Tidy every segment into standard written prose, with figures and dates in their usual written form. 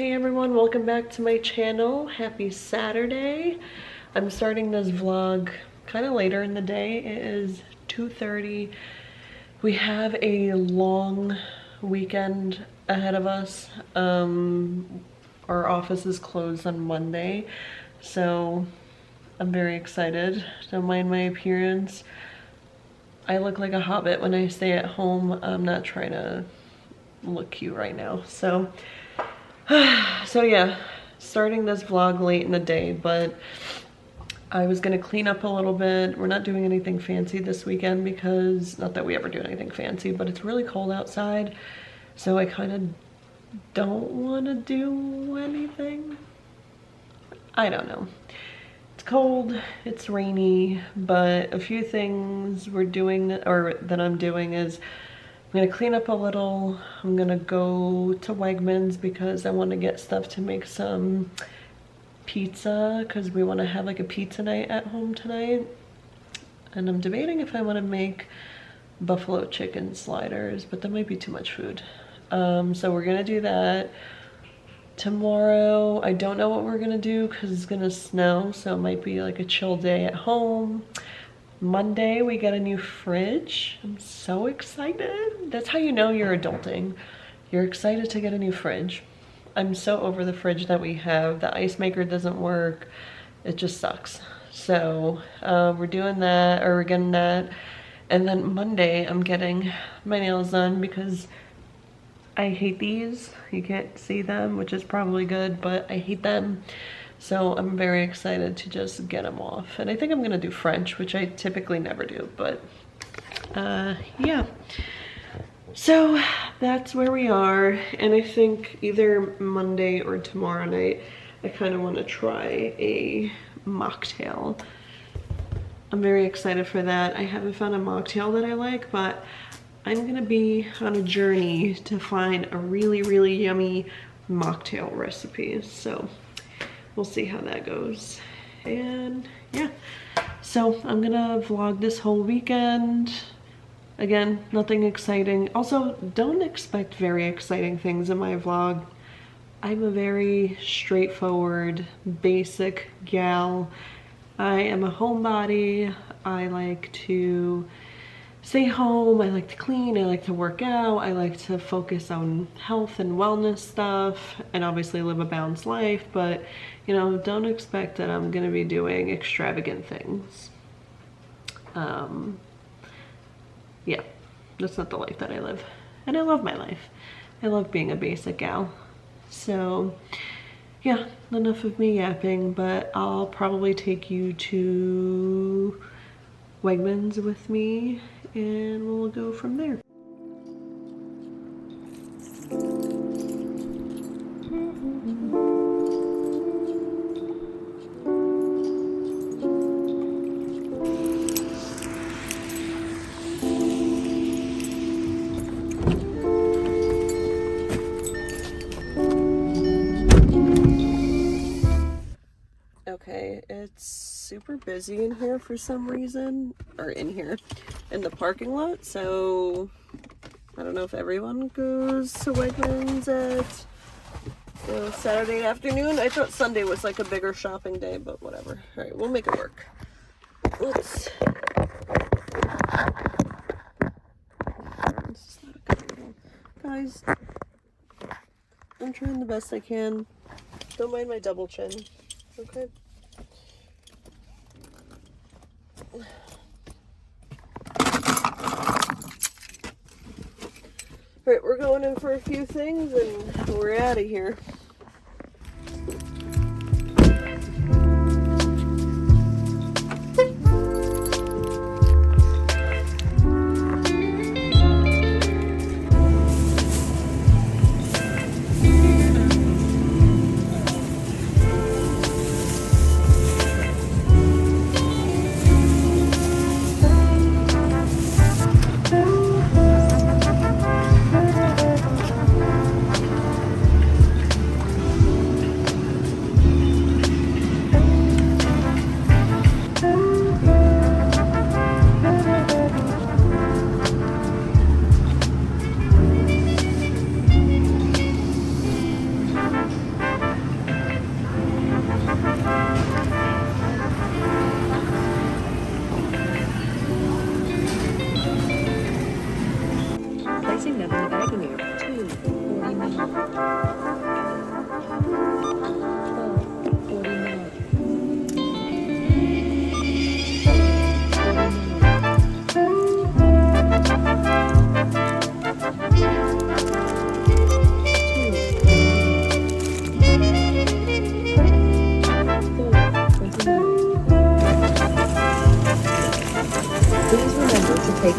Hey everyone, welcome back to my channel. Happy Saturday. I'm starting this vlog kind of later in the day. It is 2:30. We have a long weekend ahead of us. Our office is closed on Monday, so I'm very excited. Don't mind my appearance. I look like a hobbit when I stay at home. I'm not trying to look cute right now. So yeah, starting this vlog late in the day, but I was gonna clean up a little bit. We're not doing anything fancy this weekend because, not that we ever do anything fancy, but it's really cold outside. So I kind of don't want to do anything. I don't know. It's cold, it's rainy, but a few things we're doing, or that I'm doing, is I'm gonna clean up a little. I'm gonna go to Wegmans because I want to get stuff to make some pizza because we want to have like a pizza night at home tonight. And I'm debating if I want to make buffalo chicken sliders, but that might be too much food. So we're gonna do that. Tomorrow, I don't know what we're gonna do because it's gonna snow, so it might be like a chill day at home. Monday, we got a new fridge. I'm so excited. That's how you know you're adulting. You're excited to get a new fridge. I'm so over the fridge that we have. The ice maker doesn't work. It just sucks. So we're doing that, or we're getting that. And then Monday, I'm getting my nails done because I hate these. You can't see them, which is probably good, but I hate them. So I'm very excited to just get them off. And I think I'm gonna do French, which I typically never do, but yeah. So that's where we are. And I think either Monday or tomorrow night, I kind of want to try a mocktail. I'm very excited for that. I haven't found a mocktail that I like, but I'm gonna be on a journey to find a really, really yummy mocktail recipe. So we'll see how that goes. And yeah, so I'm gonna vlog this whole weekend. Again, nothing exciting. Also, don't expect very exciting things in my vlog. I'm a very straightforward, basic gal. I am a homebody. I like to stay home, I like to clean, I like to work out, I like to focus on health and wellness stuff, and obviously live a balanced life, but you know, don't expect that I'm gonna be doing extravagant things. Yeah, that's not the life that I live. And I love my life. I love being a basic gal. So yeah, enough of me yapping, but I'll probably take you to Wegmans with me and we'll go from there. Okay, it's super busy in here for some reason, or in the parking lot, so I don't know if everyone goes to Wegmans at Saturday afternoon. I thought Sunday was like a bigger shopping day, but whatever. All right, we'll make it work. Oops. This is not a good angle. Guys, I'm trying the best I can. Don't mind my double chin, okay? Alright, we're going in for a few things and we're out of here.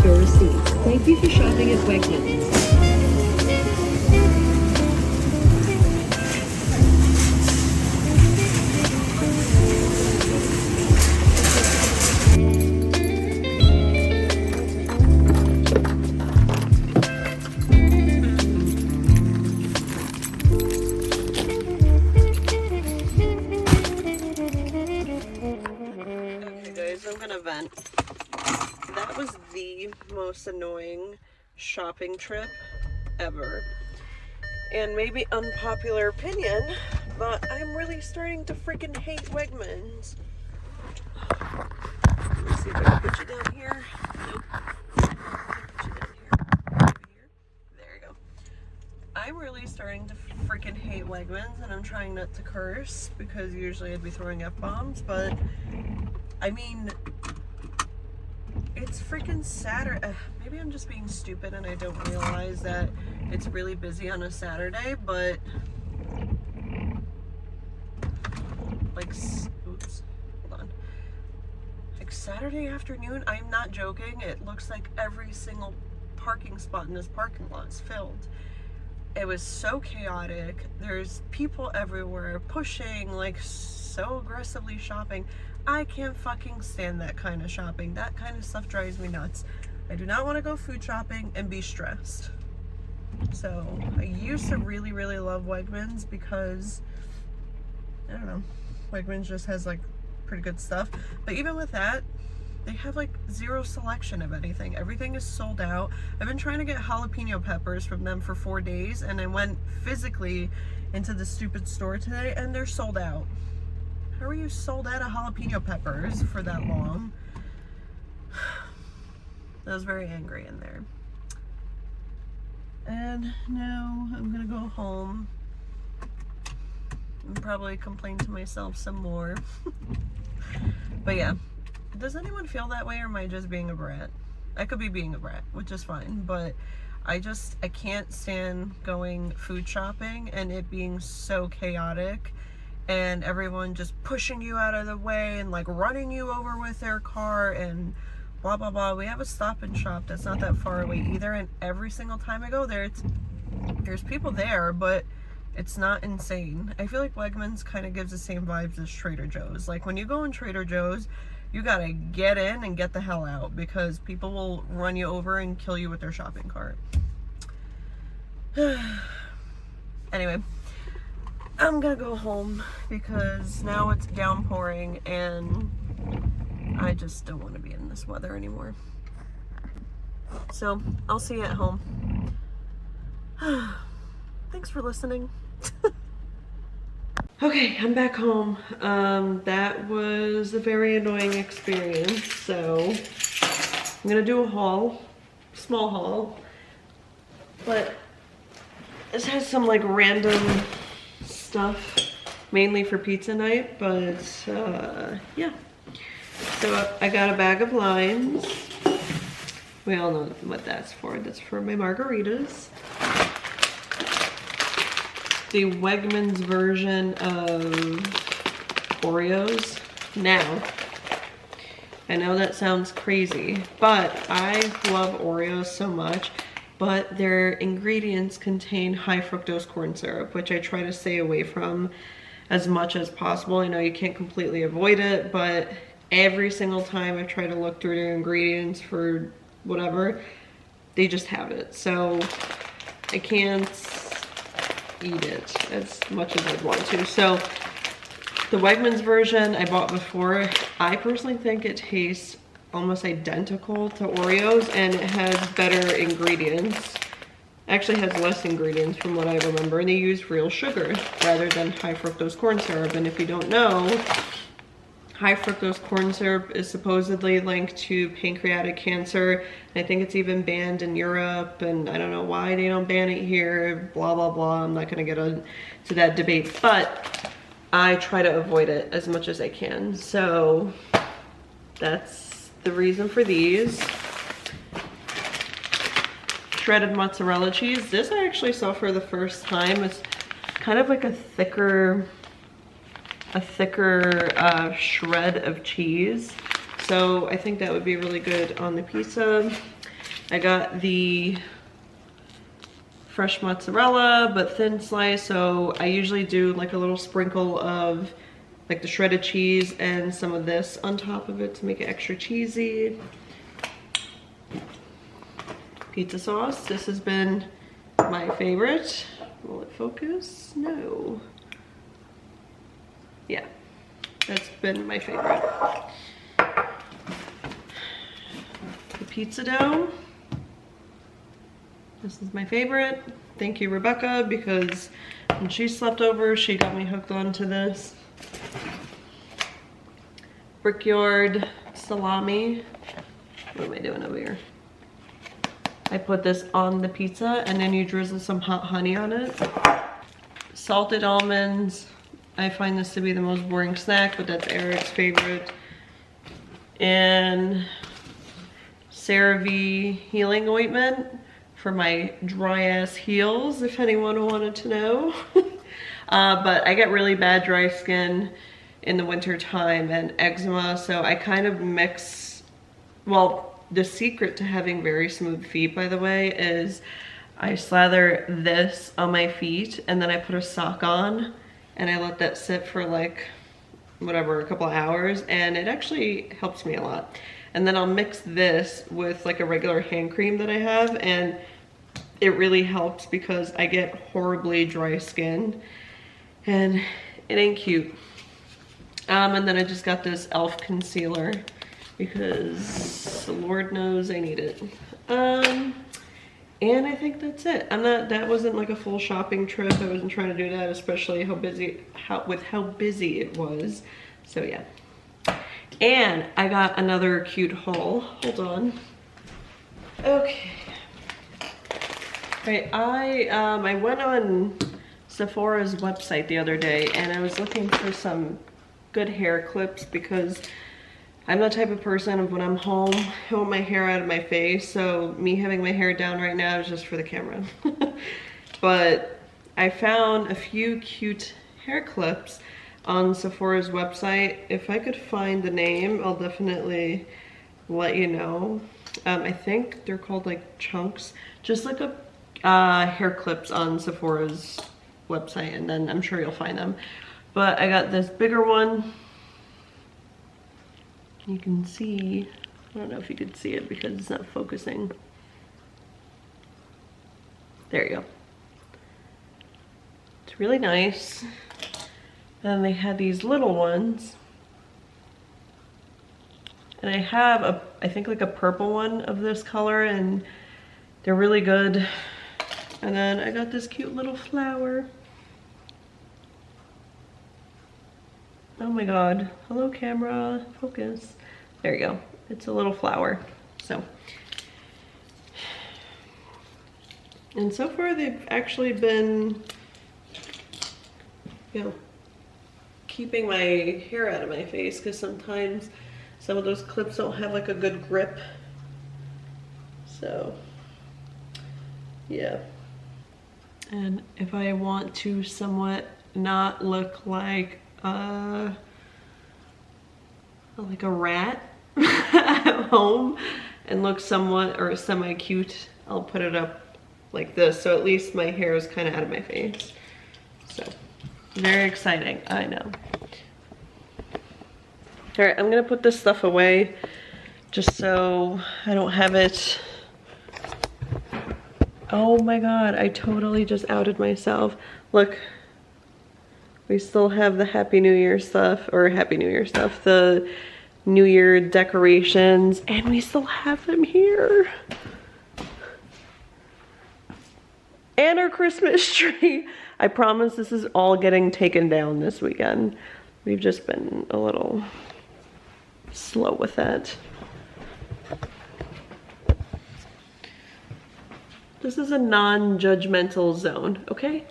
Here's your receipt. Thank you for shopping at Wegmans. Okay guys, I'm gonna vent. That was the most annoying shopping trip ever. And maybe unpopular opinion, but I'm really starting to freaking hate Wegmans. Let me see if I can put you down here. Nope. Put you down here. Over here. There you go. I'm really starting to freaking hate Wegmans, and I'm trying not to curse because usually I'd be throwing F-bombs, but I mean, it's freaking Saturday. Maybe I'm just being stupid and I don't realize that it's really busy on a Saturday, but like, oops, hold on. Like Saturday afternoon, I'm not joking, it looks like every single parking spot in this parking lot is filled. It was so chaotic. There's people everywhere pushing, like so aggressively shopping. I can't fucking stand that kind of shopping. That kind of stuff drives me nuts. I do not want to go food shopping and be stressed. So I used to really, really love Wegmans because, I don't know, Wegmans just has like pretty good stuff. But even with that, they have like zero selection of anything. Everything is sold out. I've been trying to get jalapeno peppers from them for 4 days, and I went physically into the stupid store today and they're sold out. How are you sold out of jalapeno peppers for that long? I was very angry in there. And now I'm gonna go home and probably complain to myself some more. But yeah, does anyone feel that way, or am I just being a brat? I could be being a brat, which is fine, but I can't stand going food shopping and it being so chaotic and everyone just pushing you out of the way and like running you over with their car and blah blah blah. We have a Stop and Shop that's not that far away either, and every single time I go there, there's people there, but it's not insane. I feel like Wegmans kind of gives the same vibes as Trader Joe's. Like when you go in Trader Joe's, you gotta get in and get the hell out because people will run you over and kill you with their shopping cart. Anyway, I'm gonna go home because now it's downpouring and I just don't want to be in this weather anymore. So I'll see you at home. Thanks for listening. Okay, I'm back home. That was a very annoying experience, so I'm gonna do a haul, small haul, but this has some like random stuff, mainly for pizza night, but yeah. So I got a bag of limes. We all know what that's for. That's for my margaritas. The Wegmans version of Oreos. Now, I know that sounds crazy, but I love Oreos so much, but their ingredients contain high fructose corn syrup, which I try to stay away from as much as possible. I know you can't completely avoid it, but every single time I try to look through their ingredients for whatever, they just have it. So I can't eat it as much as I'd want to. So the Wegmans version I bought before, I personally think it tastes almost identical to Oreos, and it has better ingredients. Actually has less ingredients from what I remember, and they use real sugar rather than high fructose corn syrup. And if you don't know, high fructose corn syrup is supposedly linked to pancreatic cancer. I think it's even banned in Europe, and I don't know why they don't ban it here, blah, blah, blah. I'm not gonna get into that debate, but I try to avoid it as much as I can. So that's the reason for these. Shredded mozzarella cheese. This I actually saw for the first time. It's kind of like a thicker shred of cheese, so I think that would be really good on the pizza. I got the fresh mozzarella, but thin slice, so I usually do like a little sprinkle of like the shredded cheese and some of this on top of it to make it extra cheesy. Pizza sauce, this has been my favorite. Will it focus? No. Yeah, that's been my favorite. The pizza dough. This is my favorite. Thank you, Rebecca, because when she slept over, she got me hooked onto this. Brickyard salami. What am I doing over here? I put this on the pizza and then you drizzle some hot honey on it. Salted almonds. I find this to be the most boring snack, but that's Eric's favorite. And CeraVe healing ointment for my dry ass heels, if anyone wanted to know. But I get really bad dry skin in the winter time and eczema, so I kind of mix, well, the secret to having very smooth feet, by the way, is I slather this on my feet and then I put a sock on and I let that sit for like, whatever, a couple of hours, and it actually helps me a lot. And then I'll mix this with like a regular hand cream that I have, and it really helps because I get horribly dry skin and it ain't cute. And then I just got this e.l.f. concealer because Lord knows I need it. And I think that's it. That wasn't like a full shopping trip. I wasn't trying to do that, especially how busy it was. So yeah. And I got another cute haul. Hold on. Okay. Right, I went on Sephora's website the other day and I was looking for some good hair clips because I'm the type of person of when I'm home, I want my hair out of my face, so me having my hair down right now is just for the camera. But I found a few cute hair clips on Sephora's website. If I could find the name, I'll definitely let you know. I think they're called like chunks. Just look up hair clips on Sephora's website and then I'm sure you'll find them. But I got this bigger one. You can see, I don't know if you could see it because it's not focusing. There you go. It's really nice. And they had these little ones. And I have I think like a purple one of this color, and they're really good. And then I got this cute little flower. Oh my god. Hello camera, focus. There you go. It's a little flower. So. And so far they've actually been, you know, keeping my hair out of my face because sometimes some of those clips don't have like a good grip. So, yeah. And if I want to somewhat not look like a rat at home and look somewhat or semi-cute, I'll put it up like this, so at least my hair is kind of out of my face. So, very exciting, I know. All right, I'm gonna put this stuff away just so I don't have it. Oh my god, I totally just outed myself. Look, we still have the Happy New Year stuff, or Happy New Year stuff, the New Year decorations, and we still have them here. And our Christmas tree. I promise this is all getting taken down this weekend. We've just been a little slow with that. This is a non-judgmental zone, okay?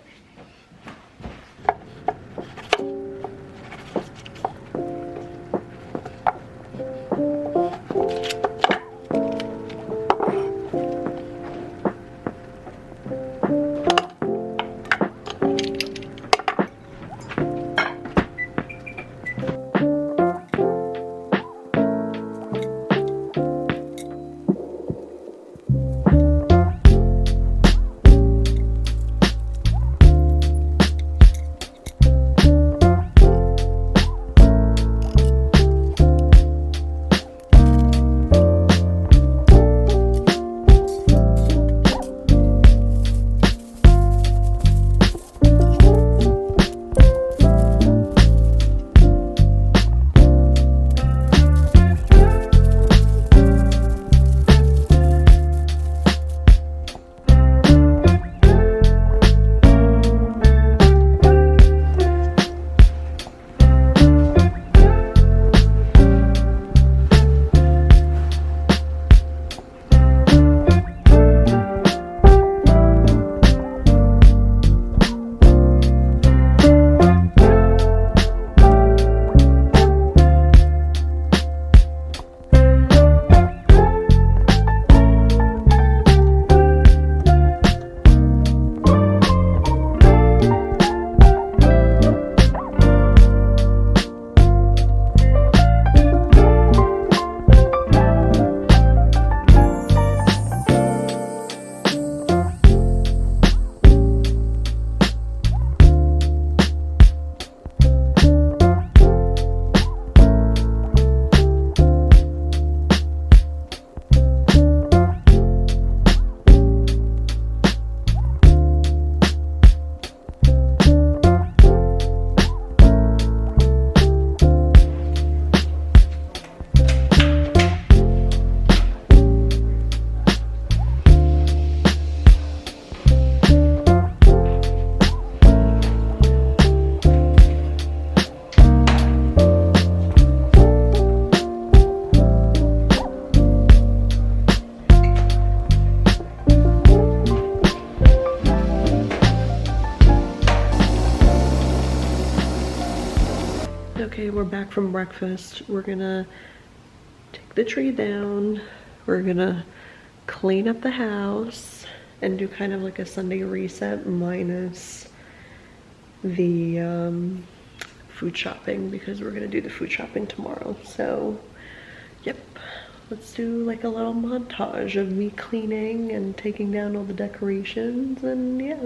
Okay, we're back from breakfast. We're gonna take the tree down. We're gonna clean up the house and do kind of like a Sunday reset minus the food shopping, because we're gonna do the food shopping tomorrow. So, yep, let's do like a little montage of me cleaning and taking down all the decorations, and yeah.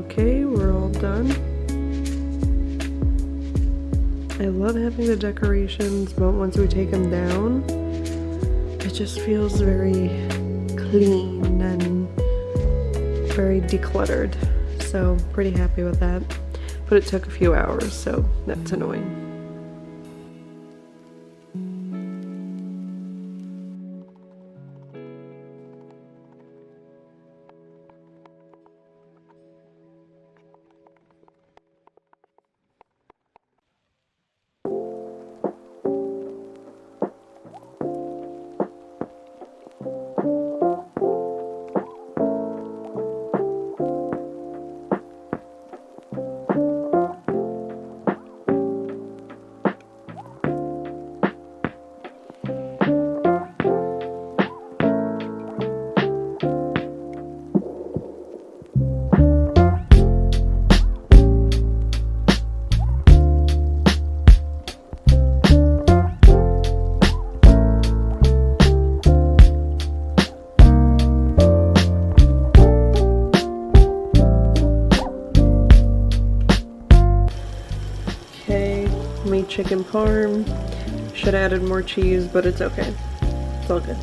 Okay, we're all done. I love having the decorations, but once we take them down, it just feels very clean and very decluttered. So pretty happy with that. But it took a few hours, so that's annoying. Made chicken parm. Should have added more cheese, but it's okay. It's all good.